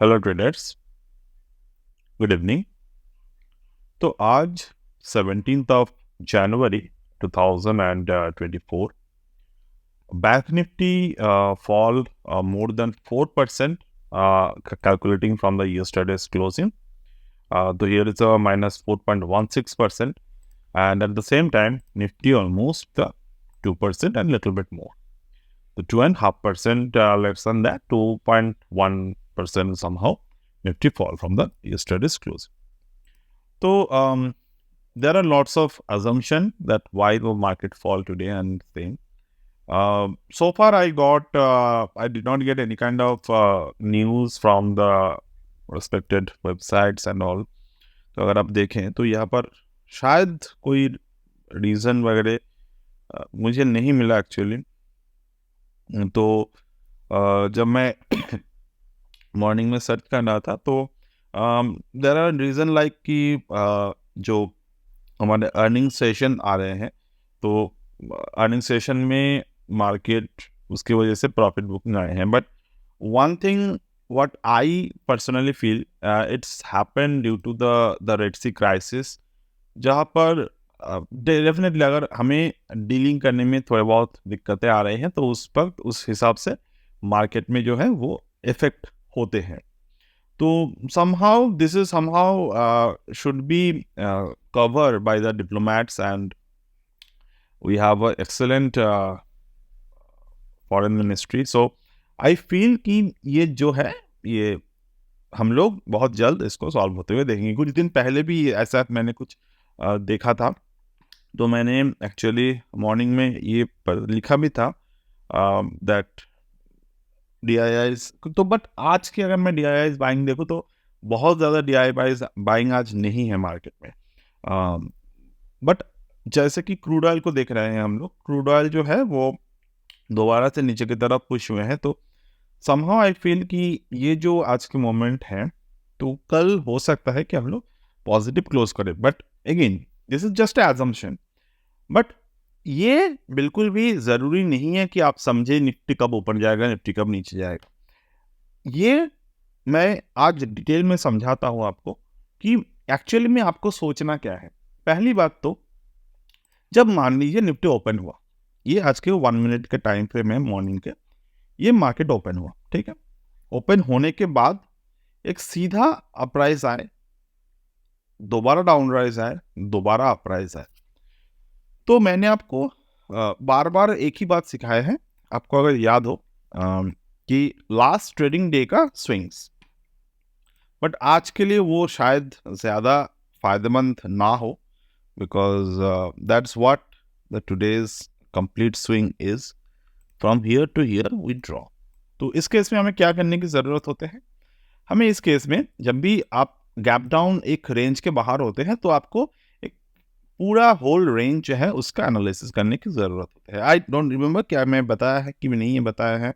Hello traders, good evening. तो आज 17th of January 2024 bank Nifty fall more than 4%, calculating from the yesterday's closing. So here is a minus 4.16%, and at the same time Nifty almost 2% and little bit more. So 2.5% less than that, 2.1% somehow Nifty fall from the yesterday's closing. So there are lots of assumption that why the market fall today and same. So far I did not get any kind of news from the respected websites and all. तो अगर आप देखें तो यहाँ पर शायद कोई reason वगैरह मुझे नहीं मिला एक्चुअली। तो जब मैं मॉर्निंग में सर्च कर रहा था तो देर आर रीज़न लाइक कि जो हमारे अर्निंग सेशन आ रहे हैं, तो अर्निंग सेशन में मार्केट उसकी वजह से प्रॉफिट बुकिंग आए हैं। But one thing what I personally feel, it's happen due to the Red Sea crisis, जहाँ पर डेफिनेटली अगर हमें डीलिंग करने में थोड़े बहुत दिक्कतें आ रही हैं तो उस वक्त उस हिसाब से मार्केट में जो है वो इफेक्ट होते हैं। तो somehow this is somehow should be covered by the diplomats, and we have an excellent foreign ministry. So I feel कि ये जो है ये हम लोग बहुत जल्द इसको सॉल्व होते हुए देखेंगे। कुछ दिन पहले भी ऐसा मैंने कुछ देखा था, तो मैंने एक्चुअली मॉर्निंग में ये लिखा भी था दैट DIIs। तो बट आज की अगर मैं DIIs बाइंग देखूँ तो बहुत ज़्यादा DIIs बाइंग आज नहीं है मार्केट में। बट जैसे कि क्रूड ऑयल को देख रहे हैं हम लोग, क्रूड ऑयल जो है वो दोबारा से नीचे की तरफ पुश हुए हैं। तो समहाउ आई फील कि ये जो आज के मोमेंट है तो कल हो सकता है कि हम लोग पॉजिटिव क्लोज करें। But again this is just assumption. But ये बिल्कुल भी ज़रूरी नहीं है कि आप समझे निफ्टी कब ऊपर जाएगा, निफ्टी कब नीचे जाएगा। ये मैं आज डिटेल में समझाता हूँ आपको कि एक्चुअली में आपको सोचना क्या है। पहली बात तो जब मान लीजिए निफ्टी ओपन हुआ, ये आज के 1 मिनट के टाइम फ्रेम है मॉर्निंग के, ये मार्केट ओपन हुआ, ठीक है। ओपन होने के बाद एक सीधा अपराइज आए, दोबारा डाउन राइज आए, दोबारा अपराइज आए। तो मैंने आपको बार बार एक ही बात सिखाया है, आपको अगर याद हो कि लास्ट ट्रेडिंग डे का स्विंग्स। बट आज के लिए वो शायद ज़्यादा फायदेमंद ना हो, because that's what the today's complete swing is, from here to here we draw. तो इस केस में हमें क्या करने की ज़रूरत होते हैं? हमें इस केस में जब भी आप गैप डाउन एक रेंज के बाहर होते हैं तो आपको एक पूरा होल रेंज जो है उसका एनालिसिस करने की ज़रूरत होती है। आई डोंट रिमेंबर क्या मैं बताया है कि नहीं बताया है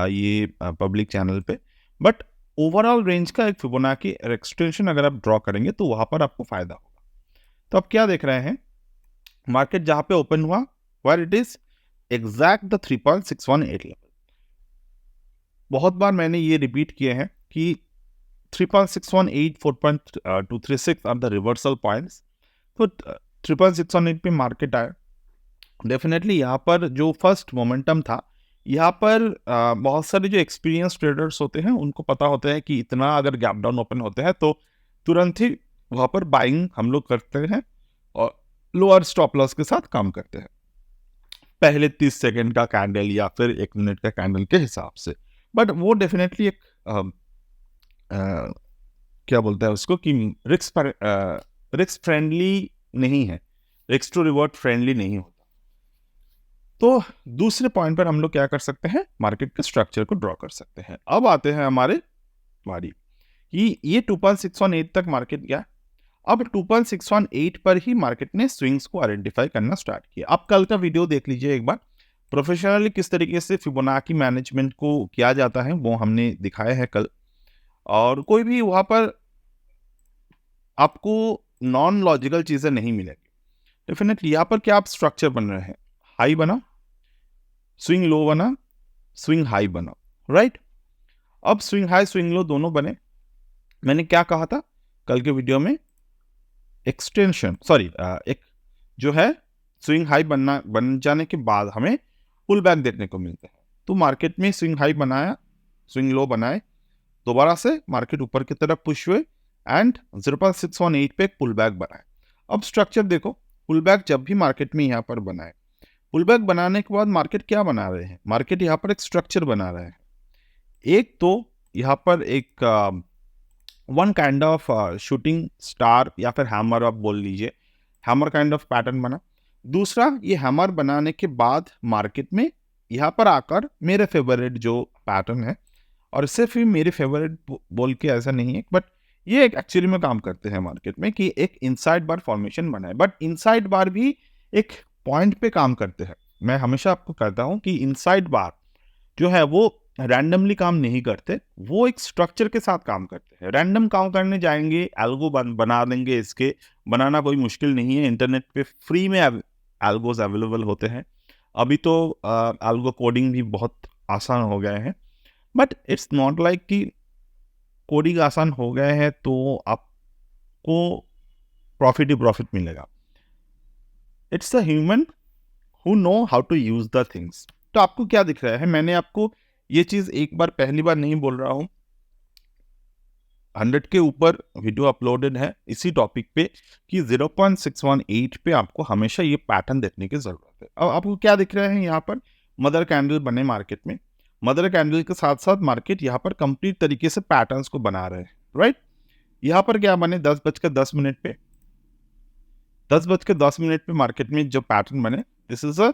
ये पब्लिक चैनल पे। बट ओवरऑल रेंज का एक फिबोनाची एक्सटेंशन अगर आप ड्रॉ करेंगे तो वहाँ पर आपको फ़ायदा होगा। तो आप क्या देख रहे हैं, मार्केट जहाँ पे ओपन हुआ where it is exact the 3.618 level. बहुत बार मैंने ये रिपीट किए हैं कि 3.618, 4.236 आर द रिवर्सल पॉइंट्स। तो 3.618 पे मार्केट आया। डेफिनेटली यहाँ पर जो फर्स्ट मोमेंटम था, यहाँ पर बहुत सारे जो एक्सपीरियंस ट्रेडर्स होते हैं उनको पता होता है कि इतना अगर गैप डाउन ओपन होते हैं तो तुरंत ही वहाँ पर बाइंग हम लोग करते हैं और लोअर स्टॉप लॉस के साथ काम करते हैं, पहले 30 सेकेंड का कैंडल या फिर 1 मिनट का कैंडल के हिसाब से। बट वो डेफिनेटली एक क्या बोलता है उसको कि रिस्क फ्रेंडली नहीं है, रिस्क टू रिवॉर्ड फ्रेंडली नहीं होता। तो दूसरे पॉइंट पर हम लोग क्या कर सकते हैं, मार्केट के स्ट्रक्चर को ड्रॉ कर सकते हैं। अब आते हैं हमारे बारी कि ये 2.618 तक मार्केट गया। अब 2.618 पर ही मार्केट ने स्विंग्स को आइडेंटिफाई करना स्टार्ट किया। आप कल का वीडियो देख लीजिए एक बार, प्रोफेशनली किस तरीके से फिबोनाची मैनेजमेंट को किया जाता है वो हमने दिखाया है कल। और कोई भी वहाँ पर आपको नॉन लॉजिकल चीज़ें नहीं मिलेगी। डेफिनेटली यहाँ पर क्या आप स्ट्रक्चर बन रहे हैं, हाई बना, स्विंग लो बना, स्विंग हाई बना, राइट। अब स्विंग हाई स्विंग लो दोनों बने। मैंने क्या कहा था कल के वीडियो में, एक्सटेंशन सॉरी एक जो है स्विंग हाई बन जाने के बाद हमें पुल बैक देखने को मिलते हैं। तो मार्केट में स्विंग हाई बनाया, स्विंग लो बनाए, दोबारा से मार्केट ऊपर की तरफ पुश हुए एंड 0.618 पे पुल बैक बनाए। अब स्ट्रक्चर देखो, पुल बैक जब भी मार्केट में यहाँ पर बनाए, पुल बैक बनाने के बाद मार्केट क्या बना रहे हैं, मार्केट यहाँ पर एक स्ट्रक्चर बना रहे हैं। एक तो यहाँ पर एक one kind of shooting star या फिर हैमर आप बोल लीजिए, हैमर काइंड ऑफ पैटर्न बना। दूसरा, ये हैमर बनाने के बाद मार्केट में यहाँ पर आकर मेरे फेवरेट जो पैटर्न है, और सिर्फ ही मेरे फेवरेट बोल के ऐसा नहीं है, बट ये एक एक्चुअली में काम करते हैं मार्केट में कि एक इनसाइड बार फॉर्मेशन बनाए, बट इनसाइड बार भी एक पॉइंट पे काम करते हैं। मैं हमेशा आपको कहता हूँ कि इनसाइड बार जो है वो रैंडमली काम नहीं करते, वो एक स्ट्रक्चर के साथ काम करते हैं। रैंडम काम करने जाएंगे, एल्गो बना देंगे, इसके बनाना कोई मुश्किल नहीं है, इंटरनेट पे फ्री में एल्गोज अवेलेबल होते हैं। अभी तो एल्गो कोडिंग भी बहुत आसान हो गए हैं, बट इट्स नॉट लाइक कि कोडिंग आसान हो गए हैं तो आपको प्रॉफिट ही प्रॉफिट मिलेगा। It's a human who know how to use the things. तो आपको क्या दिख रहा है, मैंने आपको ये चीज एक बार पहली बार नहीं बोल रहा हूं, 100 के ऊपर वीडियो अपलोडेड है इसी टॉपिक पे कि 0.618 पे आपको हमेशा ये पैटर्न देखने की जरूरत है। अब आपको क्या दिख रहा है, यहाँ पर मदर कैंडल बने मार्केट में, मदर कैंडल के साथ साथ मार्केट यहाँ पर कंप्लीट तरीके से पैटर्न्स को बना रहे हैं, राइट। यहाँ पर क्या बने 10:10 पे, 10:10 पे मार्केट में जो पैटर्न बने, this is a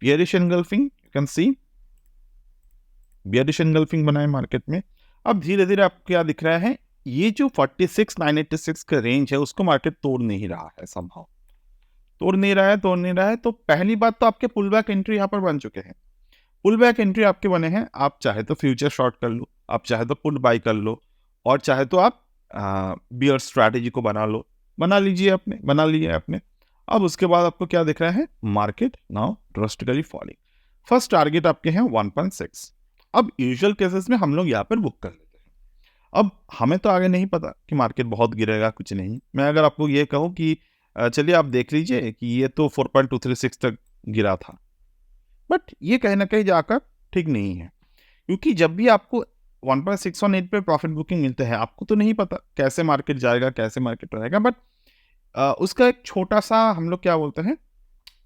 bearish engulfing, you can see bearish engulfing बना है मार्केट में। अब धीरे धीरे आपको क्या दिख रहा है, ये जो 46,986 का रेंज है उसको मार्केट तोड़ नहीं रहा है, समहाउ तोड़ नहीं रहा है। तो पहली बात तो आपके पुल बैक एंट्री यहाँ पर बन चुके हैं, पुल बैक एंट्री आपके बने हैं। आप चाहे तो फ्यूचर शॉर्ट कर लो, आप चाहे तो पुट बाई कर लो, और चाहे तो आप बियर स्ट्रैटेजी को बना लीजिए आपने, बना लिया आपने। अब उसके बाद आपको क्या दिख रहा है, market now drastically falling. First target आपके हैं 1.6। अब यूजुअल केसेस में हम लोग यहाँ पर बुक कर लेते हैं। अब हमें तो आगे नहीं पता कि मार्केट बहुत गिरेगा, कुछ नहीं। मैं अगर आपको ये कहूँ कि चलिए आप देख लीजिए कि ये तो 4.236 तक गिरा था, बट ये कहीं ना कहीं जाकर ठीक नहीं है, क्योंकि जब भी आपको 1.618 पे प्रॉफिट बुकिंग मिलते हैं, आपको तो नहीं पता कैसे मार्केट जाएगा, कैसे मार्केट रहेगा, बट उसका एक छोटा सा हम लोग क्या बोलते हैं,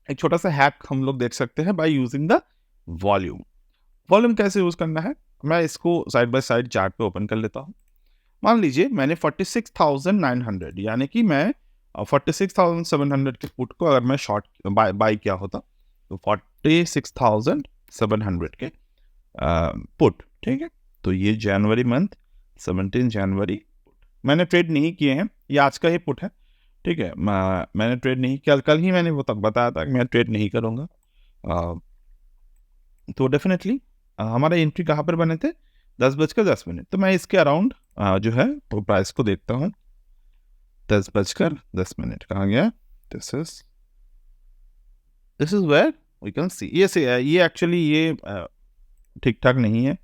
एक छोटा सा हैक हम लोग देख सकते हैं by using the volume. Volume कैसे यूज करना है, मैं इसको साइड बाय साइड चार्ट पे ओपन कर लेता हूँ। मान लीजिए मैंने 46,900 यानी कि मैं 46,700 के पुट को अगर मैं शॉर्ट बाय किया होता तो 46,700 के पुट, ठीक है। तो ये जनवरी मंथ 17 जनवरी मैंने ट्रेड नहीं किए हैं, ये आज का ही पुट है, ठीक है। मैंने ट्रेड नहीं किया, कल ही मैंने वो तक बताया था कि मैं ट्रेड नहीं करूँगा। तो डेफिनेटली हमारा एंट्री कहाँ पर बने थे, 10:10। तो मैं इसके अराउंड जो है तो प्राइस को देखता हूँ। 10:10 कहाँ गया, this is where we can see ये एक्चुअली ये ठीक ठाक नहीं है।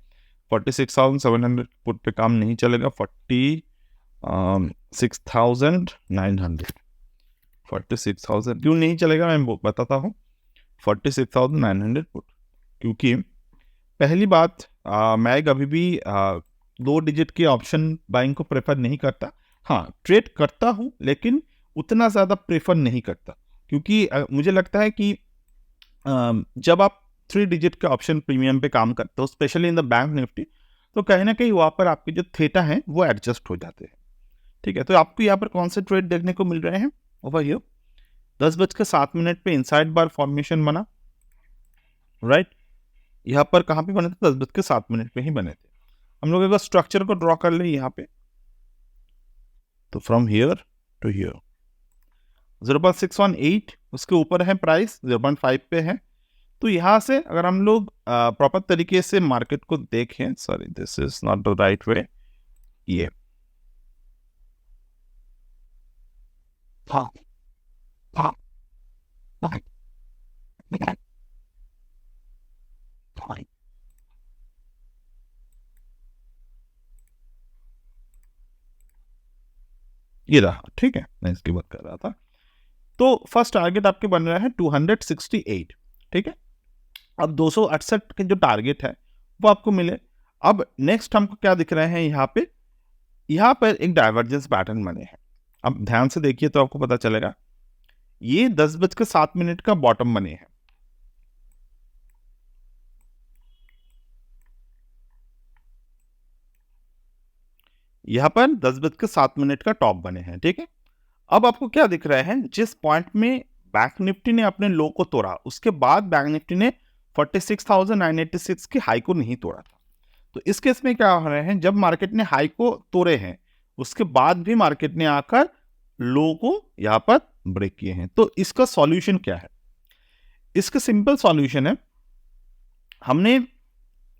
46,700 पुट पे काम नहीं चलेगा। 46,900 क्यों नहीं चलेगा मैं बताता हूँ। 46,900 पुट, क्योंकि पहली बात मैं कभी भी 2 डिजिट के ऑप्शन बाइंग को प्रेफर नहीं करता। हाँ, ट्रेड करता हूँ लेकिन उतना ज़्यादा प्रेफर नहीं करता, क्योंकि मुझे लगता है कि जब आप 3 डिजिट के ऑप्शन प्रीमियम पे काम करते हो, specially in the bank Nifty, तो कहीं ना कहीं वहाँ पर आपके जो थीटा हैं वो एडजस्ट हो जाते हैं, ठीक है। तो आपको यहाँ पर कौन से ट्रेड देखने को मिल रहे हैं, ओवर हियर 10:07 पे इनसाइड बार फॉर्मेशन बना, राइट। यहाँ पर कहाँ पे बने थे, 10:07 पे ही बने थे। हम लोग अगर स्ट्रक्चर को ड्रॉ कर ले यहाँ पे, तो फ्रॉम हियर टू हियर 0.618 उसके ऊपर है, प्राइस 0.5 पे है। तो यहाँ से अगर हम लोग प्रॉपर तरीके से मार्केट को देखें, sorry this is not the right way, ये हाँ हाँ ये रहा, ठीक है, मैं इसकी बात कर रहा था। तो फर्स्ट टारगेट आपके बन रहा है 268, ठीक है। अब 268 के जो टारगेट है वो आपको मिले। अब नेक्स्ट हमको क्या दिख रहे हैं यहाँ पर एक डाइवर्जेंस पैटर्न बने हैं। अब ध्यान से देखिए तो आपको पता चलेगा, ये 10:07 का बॉटम बने हैं। यहाँ पर 10:07 का टॉप बने हैं, ठीक है। अब आपको क्या दिख रहा है, जिस पॉइंट में बैंक निफ्टी ने अपने लो को तोड़ा, उसके बाद बैंक निफ्टी ने 46,986 की हाई को नहीं तोड़ा था। तो इस केस में क्या हो रहा है, जब मार्केट ने हाई को तोड़े हैं, उसके बाद भी मार्केट ने आकर लो को यहां पर ब्रेक किए हैं। तो इसका सॉल्यूशन क्या है? इसका सिंपल सॉल्यूशन है, हमने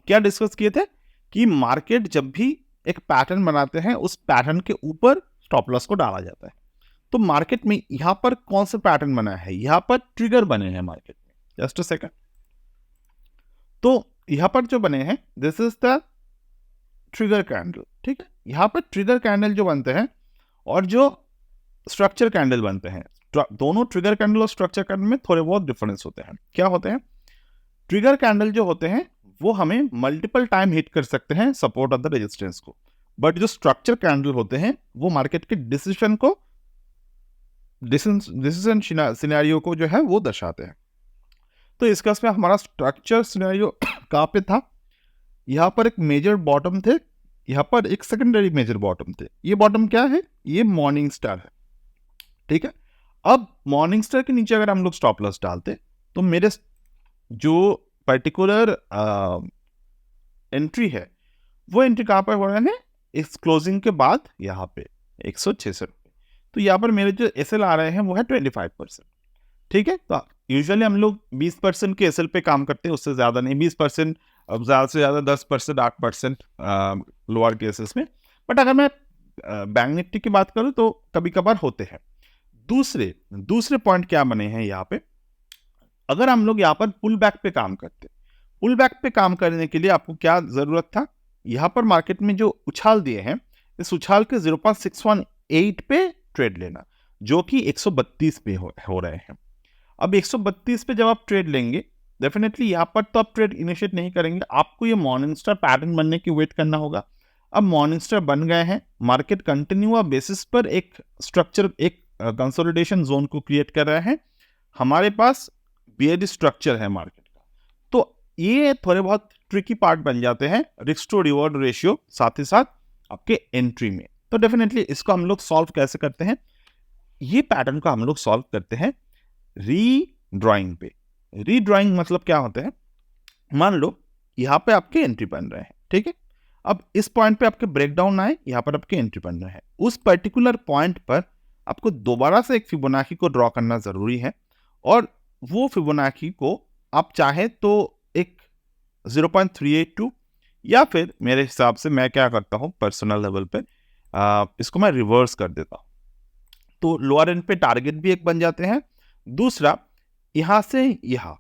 क्या डिस्कस किए थे कि मार्केट जब भी एक पैटर्न बनाते हैं, उस पैटर्न के ऊपर स्टॉप लॉस को डाला जाता है। तो मार्केट में यहां पर कौन सा पैटर्न बना है, यहां पर ट्रिगर बने हैं मार्केट में। Just a second. तो यहां पर जो बने हैं, this is the trigger candle, ठीक है। यहां पर ट्रिगर कैंडल जो बनते हैं और जो स्ट्रक्चर कैंडल बनते हैं, दोनों ट्रिगर कैंडल और स्ट्रक्चर कैंडल में थोड़े बहुत डिफरेंस होते हैं। क्या होते हैं? ट्रिगर कैंडल जो होते हैं वो हमें मल्टीपल टाइम हिट कर सकते हैं सपोर्ट ऑफ द रेजिस्टेंस को, बट जो स्ट्रक्चर कैंडल होते हैं वो मार्केट के डिसीजन सिनेरियो को जो है वो दर्शाते हैं। तो इस केस में हमारा स्ट्रक्चर सिनेरियो कहाँ पे था? यहाँ पर एक मेजर बॉटम थे, यहाँ पर एक सेकेंडरी मेजर बॉटम थे। ये बॉटम क्या है? ये मॉर्निंग स्टार है, ठीक है। अब मॉर्निंग स्टार के नीचे अगर हम लोग स्टॉप लॉस डालते तो मेरे जो पर्टिकुलर एंट्री है वो एंट्री कहाँ पर हो रहा है? इस क्लोजिंग के बाद यहाँ पे 166 रुपये। तो यहाँ पर मेरे जो एसएल आ रहे हैं वो है 25%, ठीक है। तो यूजुअली हम लोग 20% के एसएल पे काम करते हैं, उससे ज़्यादा नहीं। 20%, अब ज़्यादा से ज़्यादा 10%, 8% लोअर केसेस में। बट अगर मैं बैंक निफ्टी की बात करूँ तो कभी कभार होते हैं। दूसरे पॉइंट क्या बने हैं यहाँ पे? अगर हम लोग यहाँ पर पुल बैक पे काम करते, पुल बैक पे काम करने के लिए आपको क्या ज़रूरत था? यहाँ पर मार्केट में जो उछाल दिए हैं, इस उछाल के 0.618 पे ट्रेड लेना, जो कि 132 पे हो रहे हैं। अब 132 पे जब आप ट्रेड लेंगे, डेफिनेटली यहाँ पर तो आप ट्रेड इनिशिएट नहीं करेंगे, आपको ये मॉर्निंग स्टार पैटर्न बनने की वेट करना होगा। अब मॉर्निंग स्टार बन गए हैं, मार्केट कंटिन्यू बेसिस पर एक स्ट्रक्चर, एक कंसोलिडेशन जोन को क्रिएट कर रहे हैं। हमारे पास बेयरिश स्ट्रक्चर है मार्केट का, तो ये थोड़े बहुत ट्रिकी पार्ट बन जाते हैं रिस्क टू रिवॉर्ड रेशियो, साथ ही साथ आपके एंट्री में। तो डेफिनेटली इसको हम लोग सॉल्व कैसे करते हैं? ये पैटर्न को हम लोग सॉल्व करते हैं रीड्राइंग पे। रीड्राइंग मतलब क्या होता है? मान लो यहाँ पे आपके एंट्री बन रहे हैं, ठीक है। अब इस पॉइंट पे आपके ब्रेकडाउन आए, यहाँ पर आपके एंट्री बन रहे हैं। उस पर्टिकुलर पॉइंट पर आपको दोबारा से एक फिबोनाची को ड्रॉ करना जरूरी है, और वो फिबोनाची को आप चाहे तो एक 0.382, या फिर मेरे हिसाब से मैं क्या करता हूँ पर्सनल लेवल पे, इसको मैं रिवर्स कर देता हूँ। तो लोअर एंड पे टारगेट भी एक बन जाते हैं। दूसरा, यहां से यहां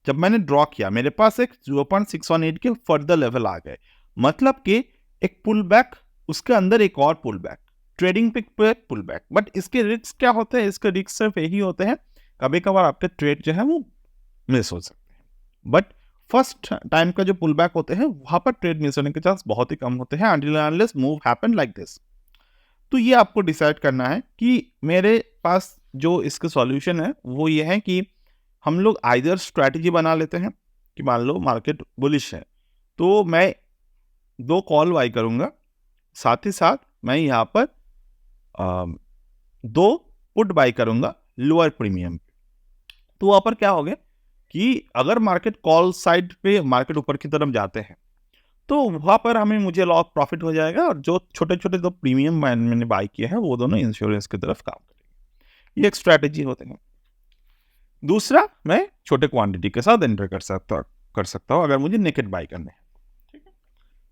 जब मैंने ड्रॉ किया, मेरे पास एक 0.618 के फर्दर लेवल आ गए, मतलब कि एक पुल बैक, उसके अंदर एक और पुल बैक, ट्रेडिंग पिक पे पुल बैक। बट इसके रिस्क क्या होते हैं? इसके रिस्क सिर्फ यही होते हैं, कभी कभार आपके ट्रेड जो है वो मिस हो सकते हैं। बट फर्स्ट टाइम का जो पुल बैक होते हैं, वहां पर ट्रेड मिस होने के चांस बहुत ही कम होते हैं, until and unless move happen like this. तो ये आपको डिसाइड करना है कि मेरे पास जो इसका सॉल्यूशन है वो ये है कि हम लोग आइदर स्ट्रैटेजी बना लेते हैं कि मान लो मार्केट बुलिश है, तो मैं 2 कॉल बाई करूंगा, साथ ही साथ मैं यहाँ पर 2 पुट बाई करूंगा लोअर प्रीमियम पे। तो वहां पर क्या हो गया कि अगर मार्केट कॉल साइड पे मार्केट ऊपर की तरफ जाते हैं, तो वहां पर मुझे लॉस प्रॉफिट हो जाएगा, और जो छोटे छोटे दो प्रीमियम मैंने बाय किए हैं वो दोनों इंश्योरेंस की तरफ काम करेंगे। ये एक स्ट्रैटेजी होते हैं। दूसरा, मैं छोटे क्वांटिटी के साथ एंटर कर सकता हूं अगर मुझे नेकेड बाय करने हैं, ठीक है।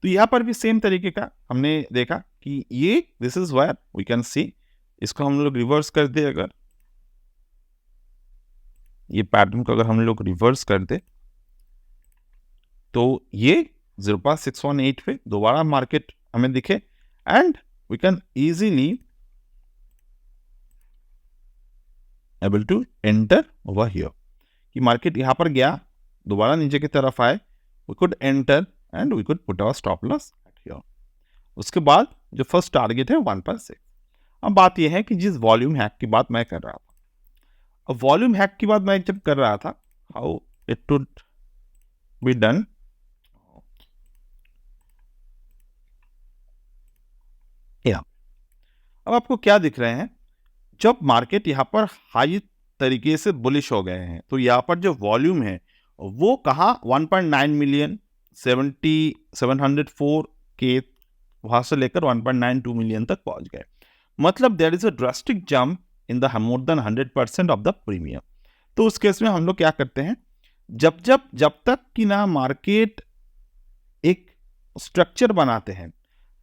तो यहाँ पर भी सेम तरीके का हमने देखा कि ये this is where we can see, इसको हम लोग रिवर्स कर दे, अगर ये पैटर्न को अगर हम लोग रिवर्स कर दे तो ये 0.618 पे दोबारा मार्केट हमें दिखे, and we can easily able to enter over here, कि मार्केट यहाँ पर गया, दोबारा नीचे की तरफ आए, we could enter and we could put our stop loss at here. उसके बाद जो फर्स्ट टारगेट है 1.6। अब बात यह है कि जिस वॉल्यूम हैक की बात मैं कर रहा था, अब वॉल्यूम हैक की बात मैं जब कर रहा था, how it would be done, या अब आपको क्या दिख रहे हैं, जब मार्केट यहाँ पर हाई तरीके से बुलिश हो गए हैं तो यहाँ पर जो वॉल्यूम है वो कहाँ 1.9 मिलियन 704 के वहां से लेकर 1.92 मिलियन तक पहुंच गए। मतलब there is a drastic jump in the more than 100% of the premium. तो उस केस में हम लोग क्या करते हैं, जब तक कि ना मार्केट एक स्ट्रक्चर बनाते हैं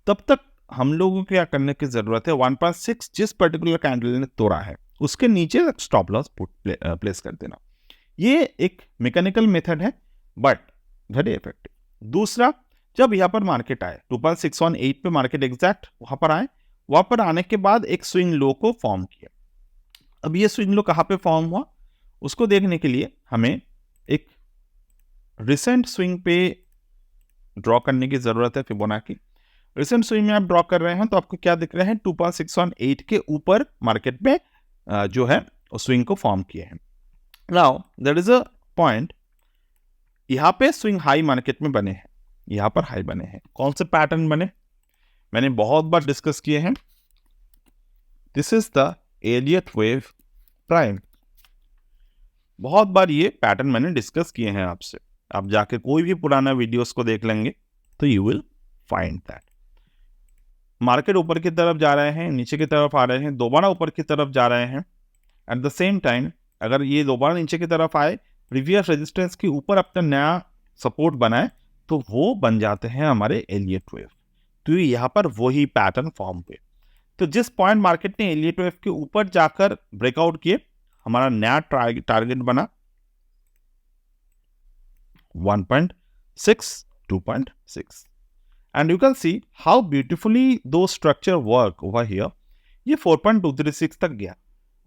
तब तक हम लोगों को क्या करने की जरूरत है, 1.6 जिस पर्टिकुलर कैंडल ने तोड़ा है उसके नीचे स्टॉप लॉस प्लेस कर देना। ये एक मैकेनिकल मेथड है बट वेरी इफेक्टिव। दूसरा, जब यहाँ पर मार्केट आए 2.618 पे मार्केट एग्जैक्ट वहां पर आए, वहां पर आने के बाद एक स्विंग लो को फॉर्म किया। अब ये स्विंग लो कहाँ पे फॉर्म हुआ उसको देखने के लिए हमें एक रिसेंट स्विंग पे ड्रॉ करने की जरूरत है, फिबोनाची। रिसेंट स्विंग में आप ड्रॉ कर रहे हैं तो आपको क्या दिख रहे हैं, 2.618 के ऊपर मार्केट में जो है स्विंग को फॉर्म किए हैं। Now that is a point, यहाँ पे स्विंग हाई मार्केट में बने हैं, यहाँ पर हाई बने हैं। कौन से पैटर्न बने, मैंने बहुत बार डिस्कस किए हैं। This is the Elliott wave prime, बहुत बार ये पैटर्न मैंने डिस्कस किए हैं आपसे। आप जाके कोई भी पुराना वीडियोस को देख लेंगे तो you will find that market ऊपर की तरफ जा रहे हैं, नीचे की तरफ आ रहे हैं, दोबारा ऊपर की तरफ जा रहे हैं। एट द सेम टाइम अगर ये दोबारा नीचे की तरफ आए, प्रीवियस रेजिस्टेंस के ऊपर अपना नया सपोर्ट बनाए तो वो बन जाते हैं हमारे एलियट वेव। तो यहाँ पर वही पैटर्न फॉर्म हुए। तो जिस पॉइंट मार्केट ने एलियट वेव के ऊपर जाकर ब्रेकआउट किए, हमारा नया टारगेट बना 1.6, 2.6 and you can see how beautifully those structure work over here। ये 4.236 तक गया,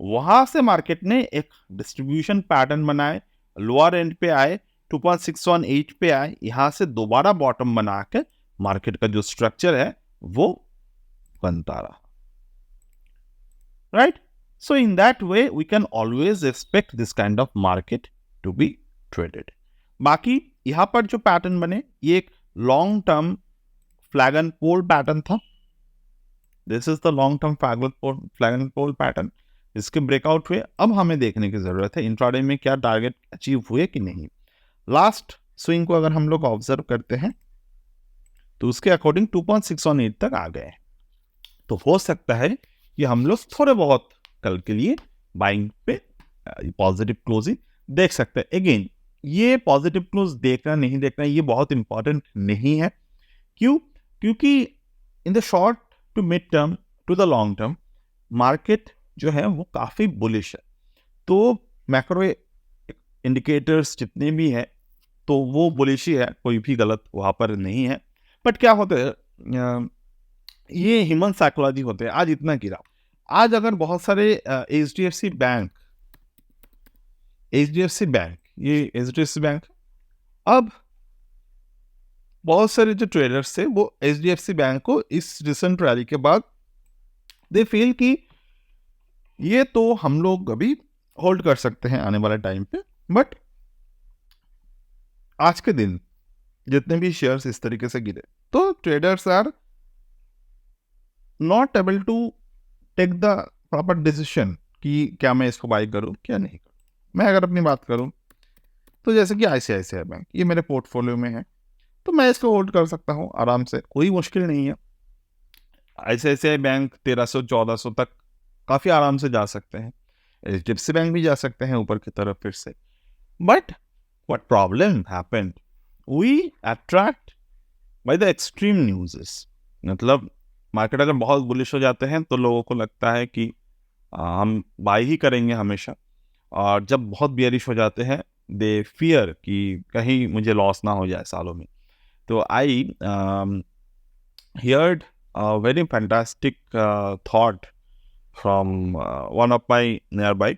वहां से मार्केट ने एक डिस्ट्रीब्यूशन पैटर्न बनाए, लोअर एंड पे आए, 2.618 पे आए, यहां से दोबारा बॉटम बना के मार्केट का जो स्ट्रक्चर है वो बनता रहा, right. So in that way we can always expect this kind of market to be traded. बाकी यहां पर जो पैटर्न बने ये एक long term flag and pole pattern था। This is the long term flag and pole pattern, इसके breakout हुए। अब हमें देखने की जरूरत है इंट्राडे में क्या टारगेट अचीव हुए कि नहीं। लास्ट स्विंग को अगर हम लोग ऑब्जर्व करते हैं तो उसके अकॉर्डिंग 2.618 तक आ गए। तो हो सकता है कि हम लोग थोड़े बहुत कल के लिए बाइंग पे पॉजिटिव क्लोजिंग देख सकते हैं। अगेन ये पॉजिटिव क्लोज देखना नहीं देखना ये बहुत इंपॉर्टेंट नहीं है। क्यों? क्योंकि in the short to mid term to the long term market जो है वो काफी बुलिश है। तो मैक्रो इंडिकेटर्स जितने भी हैं तो वो बुलिश ही है, कोई भी गलत वहां पर नहीं है। बट क्या होता है, ये ह्यूमन साइकोलॉजी होते हैं। आज इतना गिरा, आज अगर बहुत सारे HDFC बैंक ये HDFC बैंक, अब बहुत सारे जो ट्रेडर्स थे वो HDFC बैंक को इस रिसेंट रैली के बाद दे फील कि ये तो हम लोग अभी होल्ड कर सकते हैं आने वाले टाइम पे। बट आज के दिन जितने भी शेयर्स इस तरीके से गिरे तो traders are not able to take the proper decision कि क्या मैं इसको बाई करूं क्या नहीं करूं। मैं अगर अपनी बात करूं तो जैसे कि ICICI बैंक ये मेरे पोर्टफोलियो में है तो मैं इसको होल्ड कर सकता हूं आराम से, कोई मुश्किल नहीं है। ICICI बैंक 1300-1400 तक काफी आराम से जा सकते हैं, HDFC बैंक भी जा सकते हैं ऊपर की तरफ फिर से। But what problem happened, we attract by the extreme newses. मतलब मार्केट अगर बहुत बुलिश हो जाते हैं तो लोगों को लगता है कि हम बाई ही करेंगे हमेशा, और जब बहुत बियरिश हो जाते हैं दे फियर कि कहीं मुझे लॉस ना हो जाए सालों में। तो आई heard a very fantastic thought from one of my nearby.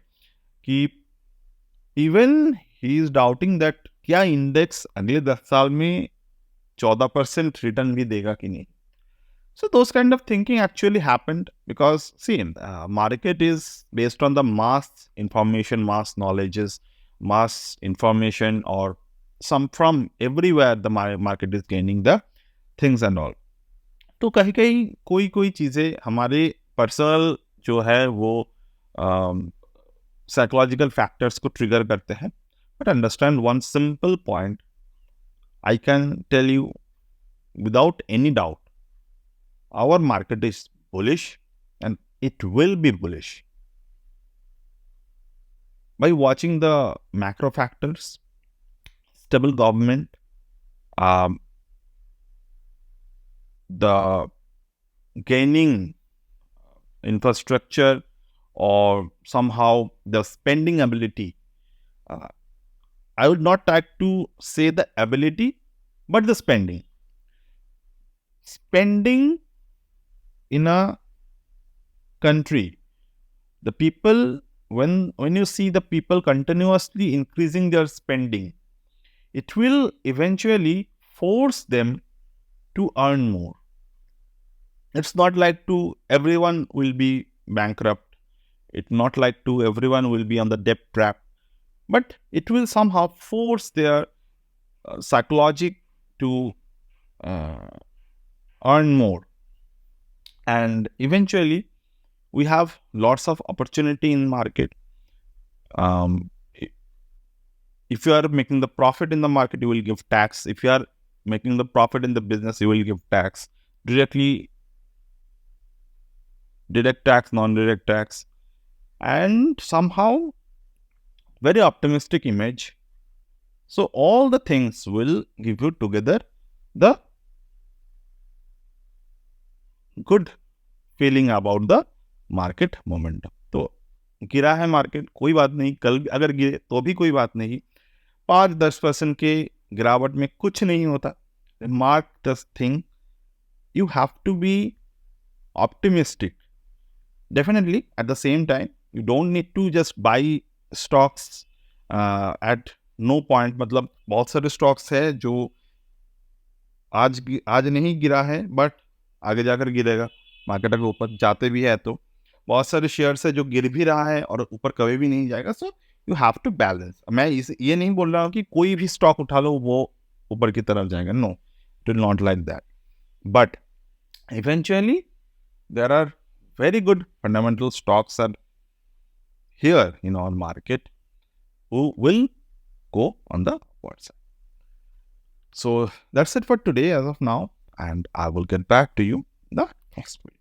कि even he is doubting that क्या इंडेक्स अगले 10 साल में 14% रिटर्न भी देगा कि नहीं. So those kind of thinking actually happened because see, market is based on the mass information, mass knowledges, mass information, or some from everywhere the market is gaining the things and all. तो कहीं कहीं कोई कोई चीज़ें हमारे personal जो है वो साइकोलॉजिकल फैक्टर्स को ट्रिगर करते हैं. But understand one simple point, I can tell you without any doubt, our market is bullish and it will be bullish. By watching the macro factors, stable government, the gaining infrastructure, or somehow the spending ability. I would not like to say the ability, but the spending. Spending in a country, the people, when you see the people continuously increasing their spending, it will eventually force them to earn more. It's not like to everyone will be bankrupt. It's not like to everyone will be on the debt trap, but it will somehow force their psychology to earn more. And eventually we have lots of opportunity in market. If you are making the profit in the market, you will give tax. If you are making the profit in the business, you will give tax directly, direct tax, non-direct tax, and somehow very optimistic image. So all the things will give you together the good feeling about the market momentum. तो गिरा है market, कोई बात नहीं, कल अगर गिरे तो भी कोई बात नहीं, 5-10% के गिरावट में कुछ नहीं होता. Mark this thing, you have to be optimistic. Definitely at the same time you don't need to just buy stocks at no point. मतलब बहुत सारे स्टॉक्स है जो आज नहीं गिरा है बट आगे जाकर गिरेगा. मार्केट अगर ऊपर जाते भी है तो बहुत सारे शेयर्स है जो गिर भी रहा है और ऊपर कभी भी नहीं जाएगा. So you have to balance. मैं ये नहीं बोल रहा हूँ कि कोई भी स्टॉक उठा लो वो ऊपर की तरफ जाएगा. No, it will not like that. But eventually there are very good fundamental stocks are here in our market who will go on the upward side. So that's it for today as of now, and I will get back to you the next week.